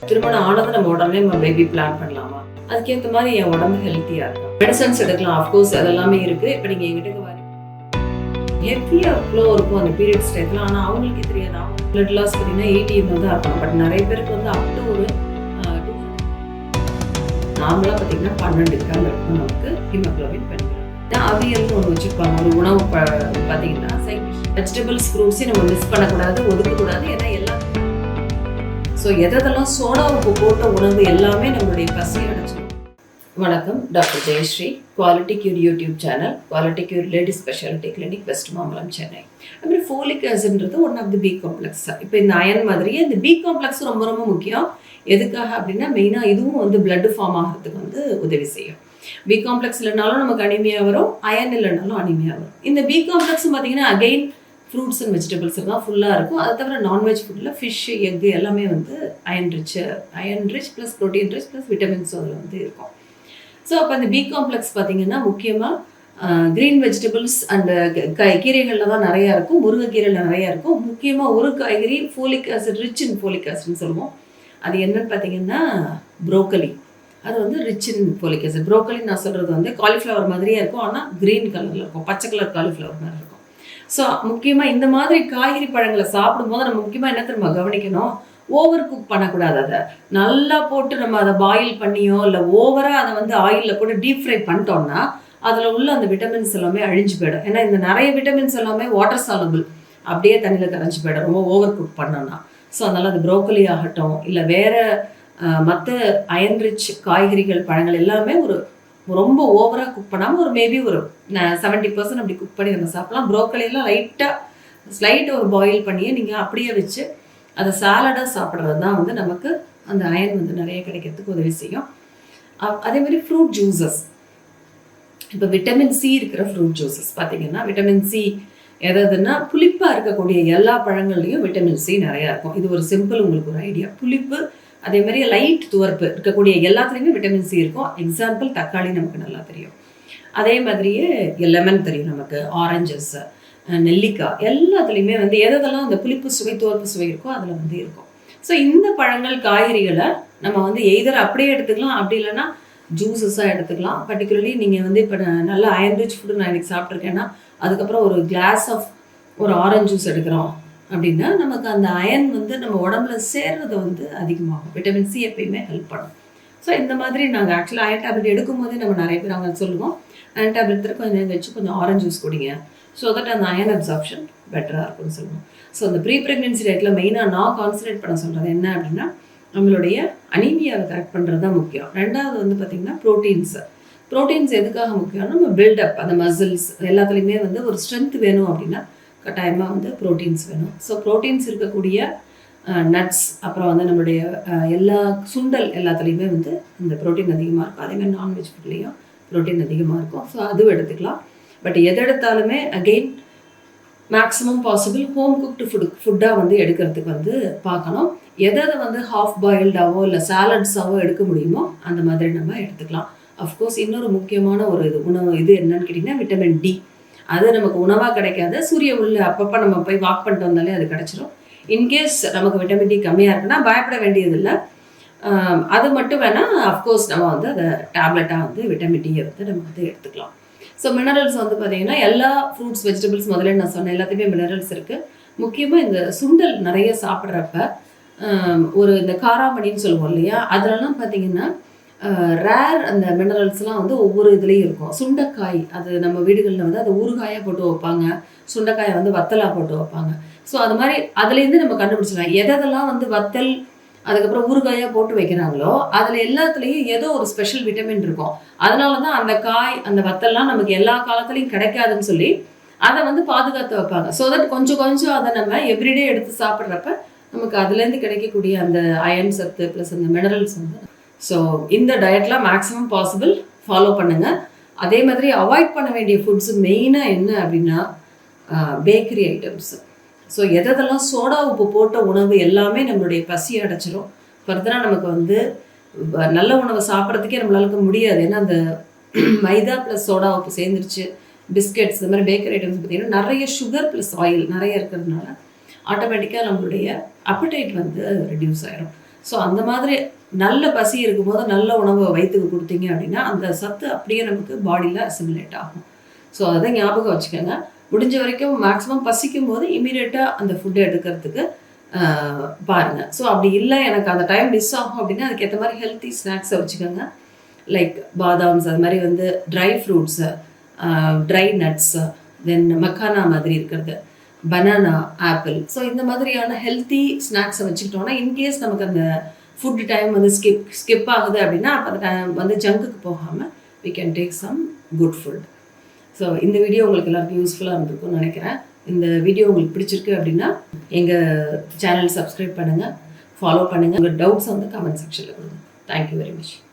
திருமணம் ஆனது நம்ம உடனே நம்ம பேபி பிளான் பண்ணலாமா? அதுக்கேற்ற மாதிரி என் உடம்பு ஹெல்த்தியா இருக்கும். மெடிசன்ஸ் எடுக்கலாம், அஃப்கோர்ஸ் அதெல்லாமே இருக்கு. இப்போ நீங்க எங்கிட்ட வர ஹெவியா ஃப்ளோ இருக்கும் அந்த பீரியட்ஸ் டைம்ல. ஆனால் அவங்களுக்கே தெரியாது. அவங்க பிளட் லாஸ் பார்த்தீங்கன்னா 80 ml தான் இருக்கும். பட் நிறைய பேருக்கு வந்து அப் டு ஒரு நார்மலாக பார்த்தீங்கன்னா 12 கிராம் இருக்கும் நமக்கு ஹீமோகுளோபின் பெண்கள். அவியல்னு ஒன்று வச்சுருப்பாங்க. ஒரு உணவு பார்த்தீங்கன்னா சைட் டிஷ் வெஜிடபிள்ஸ் ஃப்ரூட்ஸையும் நம்ம மிஸ் பண்ணக்கூடாது, ஒதுக்கக்கூடாது. ஏன்னா எல்லாம் ஸோ எதெல்லாம் சோடா உப்பு போட்ட உணவு எல்லாமே நம்மளுடைய பசியை அடைச்சிடும். வணக்கம், doctor Jayashree, quality cure YouTube channel, quality cure lady speciality clinic, west Mambalam, Chennai. அதுமாதிரி ஃபோலிக் ஆசிட்ன்றது one of the B complex. இப்போ இந்த அயன் மாதிரியே இந்த பி காம்ப்ளெக்ஸ் ரொம்ப ரொம்ப முக்கியம். எதுக்காக அப்படின்னா மெயினாக இதுவும் வந்து பிளட் ஃபார்ம் ஆகிறதுக்கு வந்து உதவி செய்யும். பி காம்ப்ளெக்ஸ் இல்லைனாலும் நமக்கு அனிமியா வரும், அயன் இல்லைனாலும் அனிமியா வரும். இந்த பி காம்ப்ளெக்ஸ் பார்த்தீங்கன்னா அகெயின் ஃப்ரூட்ஸ் அண்ட் வெஜிடபிள்ஸ் தான் ஃபுல்லாக இருக்கும். அதை தவிர நான்வெஜ் ஃபுட்டில் ஃபிஷ், எக்கு எல்லாமே வந்து iron rich plus protein rich plus விட்டமின்ஸும் அதில் வந்து இருக்கும். ஸோ அப்போ அந்த பி காம்ப்ளெக்ஸ் பார்த்தீங்கன்னா முக்கியமாக க்ரீன் வெஜிடபிள்ஸ் அண்ட் கீரைகளில் தான் நிறையா இருக்கும். முருங்கைக்கீரையில் நிறையா இருக்கும். முக்கியமாக ஒரு காய்கறி folic acid rich in folic ஆசிட்னு சொல்லுவோம். அது என்னன்னு பார்த்தீங்கன்னா ப்ரோக்கலி. அது வந்து rich in folic acid. Broccoli நான் சொல்கிறது வந்து காலிஃப்ளவர் மாதிரியே இருக்கும், ஆனால் க்ரீன் கலரில் இருக்கும், பச்சை கலர் காலிஃப்ளவர் மாதிரி இருக்கும். ஸோ முக்கியமாக இந்த மாதிரி காய்கறி பழங்களை சாப்பிடும்போது நம்ம முக்கியமாக என்ன திரும்ப கவனிக்கணும், ஓவர் குக் பண்ணக்கூடாது. அதை நல்லா போட்டு நம்ம அதை பாயில் பண்ணியோ இல்லை ஓவராக அதை வந்து ஆயிலில் போட்டு டீப் ஃப்ரை பண்ணிட்டோம்னா அதில் உள்ள அந்த விட்டமின்ஸ் எல்லாமே அழிஞ்சு போயிடும். ஏன்னா இந்த நிறைய விட்டமின்ஸ் எல்லாமே வாட்டர் சாலபிள், அப்படியே தண்ணியில் கரைஞ்சி போயிடும் ரொம்ப ஓவர் குக் பண்ணோன்னா. ஸோ அதனால் அது ப்ரோக்கலி ஆகட்டும் இல்லை வேறு மற்ற அயன் ரிச் காய்கறிகள் பழங்கள் எல்லாமே ஒரு ரொம்ப ஓவராக குக் பண்ணாமல் ஒரு மேபி ஒரு 70% அப்படி குக் பண்ணி நம்ம சாப்பிட்லாம். ப்ரோக்கலியெல்லாம் ஸ்லைட் ஒரு பாயில் பண்ணியே நீங்கள் அப்படியே வச்சு அதை சாலடாக சாப்பிட்றது தான் வந்து நமக்கு அந்த அயன் வந்து நிறைய கிடைக்கிறதுக்கு உதவி செய்யும். அதே மாதிரி ஃப்ரூட் ஜூஸஸ், இப்போ விட்டமின் சி இருக்கிற ஃப்ரூட் ஜூஸஸ் பார்த்தீங்கன்னா விட்டமின் சி எதாவதுன்னா புளிப்பாக இருக்கக்கூடிய எல்லா பழங்கள்லையும் விட்டமின் சி நிறையா இருக்கும். இது ஒரு சிம்பிள் உங்களுக்கு ஒரு ஐடியா. புளிப்பு அதே மாதிரி லைட் துவர்ப்பு இருக்கக்கூடிய எல்லாத்துலேயுமே விட்டமின் சி இருக்கும். எக்ஸாம்பிள் தக்காளி நமக்கு நல்லா தெரியும். அதே மாதிரியே லெமன் தெரியும் நமக்கு, ஆரஞ்சஸ், நெல்லிக்காய் எல்லாத்துலேயுமே வந்து எதெல்லாம் அந்த புளிப்பு சுவை துவர்ப்பு சுவை இருக்கோ அதில் வந்து இருக்கும். ஸோ இந்த பழங்கள் காய்கறிகளை நம்ம வந்து எய்தர் அப்படியே எடுத்துக்கலாம், அப்படி இல்லைன்னா ஜூஸஸாக எடுத்துக்கலாம். பர்டிகுலர்லி நீங்கள் வந்து இப்போ நல்ல அயன் ரிச் ஃபுட்டு நான் எனக்கு சாப்பிட்ருக்கேன்னா அதுக்கப்புறம் ஒரு கிளாஸ் ஆஃப் ஒரு ஆரஞ்ச் ஜூஸ் எடுக்கிறோம் அப்படின்னா நமக்கு அந்த அயன் வந்து நம்ம உடம்புல சேர்றது வந்து அதிகமாகும். விட்டமின் சி எப்பயுமே ஹெல்ப் பண்ணும். ஸோ இந்த மாதிரி நாங்கள் ஆக்சுவலாக அயன் டேப்லெட் எடுக்கும் போதே நம்ம நிறைய பேர் அங்கே சொல்லுவோம், அயன் டேப்லெட் கொஞ்சம் நேரம் வச்சு கொஞ்சம் ஆரஞ்ச் ஜூஸ் குடிங்க, ஸோ தட் அந்த அயன் அப்சார்ப்ஷன் பெட்டராக இருக்கும்னு சொல்லுவோம். ஸோ அந்த ப்ரீ ப்ரெக்னென்சி டயட்டில் மெயினாக நான் கான்சன்ட்ரேட் பண்ண சொல்கிறது என்ன அப்படின்னா நம்மளுடைய அனீமியாவை கரெக்ட் பண்ணுறது தான் முக்கியம். ரெண்டாவது வந்து பார்த்திங்கன்னா ப்ரோட்டீன்ஸ் எதுக்காக முக்கியம்னா நம்ம பில்டப் அந்த மசில்ஸ் எல்லாத்துலேயுமே வந்து ஒரு ஸ்ட்ரென்த் வேணும் அப்படின்னா கட்டாயமாக வந்து ப்ரோட்டீன்ஸ் வேணும். ஸோ ப்ரோட்டீன்ஸ் இருக்கக்கூடிய நட்ஸ், அப்புறம் வந்து நம்மளுடைய எல்லா சுண்டல் எல்லாத்துலேயுமே வந்து இந்த ப்ரோட்டீன் அதிகமாக இருக்கும். அதேமாதிரி நான்வெஜ் ஃபுட்லேயும் ப்ரோட்டீன் அதிகமாக இருக்கும். ஸோ அதுவும் எடுத்துக்கலாம். பட் எது எடுத்தாலுமே again maximum possible home cooked ஃபுட்டாக வந்து எடுக்கிறதுக்கு வந்து பார்க்கணும். எதை வந்து ஹாஃப் பாயில்டாவோ இல்லை சாலட்ஸாவோ எடுக்க முடியுமோ அந்த மாதிரி நம்ம எடுத்துக்கலாம். அஃப்கோர்ஸ் இன்னொரு முக்கியமான ஒரு உணவு என்னன்னு கேட்டிங்கன்னா விட்டமின் டி. அது நமக்கு உணவாக கிடைக்காது, சூரிய உள்ள அப்பப்போ நம்ம போய் வாக் பண்ணிட்டு வந்தாலே அது கிடச்சிரும். இன்கேஸ் நமக்கு விட்டமின் டி கம்மியாக இருக்குன்னா பயப்பட வேண்டியதில்லை. அது மட்டும் வேணால் அஃப்கோர்ஸ் நம்ம வந்து அதை டேப்லெட்டாக வந்து விட்டமின் டியை வந்து நம்ம வந்து எடுத்துக்கலாம். ஸோ மினரல்ஸ் வந்து பார்த்திங்கன்னா எல்லா ஃப்ரூட்ஸ் வெஜிடபிள்ஸ் முதல்ல நான் சொன்னேன் எல்லாத்தையுமே மினரல்ஸ் இருக்குது. முக்கியமாக இந்த சுண்டல் நிறைய சாப்பிட்றப்ப ஒரு இந்த காராமணின்னு சொல்லுவோம் இல்லையா, அதிலலாம் பார்த்திங்கன்னா ரேர் அந்த மினரல்ஸ்லாம் வந்து ஒவ்வொரு இதுலேயும் இருக்கும். சுண்டைக்காய் அது நம்ம வீடுகளில் வந்து அது ஊறுகாயாக போட்டு வைப்பாங்க, சுண்டைக்காயை வந்து வத்தலாக போட்டு வைப்பாங்க. ஸோ அது மாதிரி அதுலேருந்து நம்ம கண்டுபிடிச்சிடலாம் எதெல்லாம் வந்து வத்தல் அதுக்கப்புறம் ஊறுகாயாக போட்டு வைக்கிறாங்களோ அதில் எல்லாத்துலேயும் ஏதோ ஒரு ஸ்பெஷல் விட்டமின் இருக்கும். அதனால தான் அந்த காய் அந்த வத்தல்லாம் நமக்கு எல்லா காலத்துலேயும் கிடைக்காதுன்னு சொல்லி அதை வந்து பாதுகாத்து வைப்பாங்க. ஸோ தட் கொஞ்சம் கொஞ்சம் அதை நம்ம எவ்ரிடே எடுத்து சாப்பிட்றப்ப நமக்கு அதுலேருந்து கிடைக்கக்கூடிய அந்த அயன் சத்து ப்ளஸ் அந்த மினரல்ஸ் வந்து ஸோ இந்த டயட்லாம் மேக்ஸிமம் பாசிபிள் ஃபாலோ பண்ணுங்கள். அதே மாதிரி அவாய்ட் பண்ண வேண்டிய ஃபுட்ஸு மெயினாக என்ன அப்படின்னா பேக்கரி ஐட்டம்ஸு. ஸோ எதெல்லாம் சோடா உப்பு போட்ட உணவு எல்லாமே நம்மளுடைய பசி அடைச்சிரும். ஃபர்தராக நமக்கு வந்து நல்ல உணவை சாப்பிட்றதுக்கே நம்மளால முடியாது. ஏன்னா அந்த மைதா ப்ளஸ் சோடா உப்பு சேர்ந்துருச்சு, பிஸ்கெட்ஸ் இந்த மாதிரி பேக்கரி ஐட்டம்ஸ் பார்த்திங்கன்னா நிறைய சுகர் ப்ளஸ் ஆயில் நிறைய இருக்கிறதுனால ஆட்டோமேட்டிக்காக நம்மளுடைய அப்படைட் வந்து ரெடியூஸ் ஆகிடும். ஸோ அந்த மாதிரி நல்ல பசி இருக்கும்போது நல்ல உணவை வயிற்றுக்கு கொடுத்தீங்க அப்படின்னா அந்த சத்து அப்படியே நமக்கு பாடியில் அசிமுலேட் ஆகும். ஸோ அதை ஞாபகம் வச்சுக்கோங்க. முடிஞ்ச வரைக்கும் மேக்ஸிமம் பசிக்கும் போது இமீடியட்டாக அந்த ஃபுட்டை எடுக்கிறதுக்கு பாருங்கள். ஸோ அப்படி இல்லை எனக்கு அந்த டைம் மிஸ் ஆகும் அப்படின்னா அதுக்கேற்ற மாதிரி ஹெல்த்தி ஸ்நாக்ஸை வச்சுக்கோங்க. லைக் பாதாம்ஸ், அது மாதிரி வந்து ட்ரை ஃப்ரூட்ஸு, ட்ரை நட்ஸு, தென் மக்கானா மாதிரி இருக்கிறது, பனானா, ஆப்பிள். ஸோ இந்த மாதிரியான ஹெல்த்தி ஸ்நாக்ஸை வச்சுக்கிட்டோன்னா இன்கேஸ் நமக்கு அந்த ஃபுட் டைம் வந்து ஸ்கிப் ஆகுது அப்படின்னா அப்போ அந்த டைம் வந்து ஜங்குக்கு போகாமல் we can take some good food. So இந்த வீடியோ உங்களுக்கு எல்லாருக்கும் யூஸ்ஃபுல்லாக இருந்திருக்கும்னு நினைக்கிறேன். இந்த வீடியோ உங்களுக்கு பிடிச்சிருக்கு அப்படின்னா எங்கள் சேனல் சப்ஸ்கிரைப் பண்ணுங்கள், ஃபாலோ பண்ணுங்கள். உங்கள் டவுட்ஸ் வந்து கமெண்ட் செக்ஷனில் கொடுங்க. Thank you very much.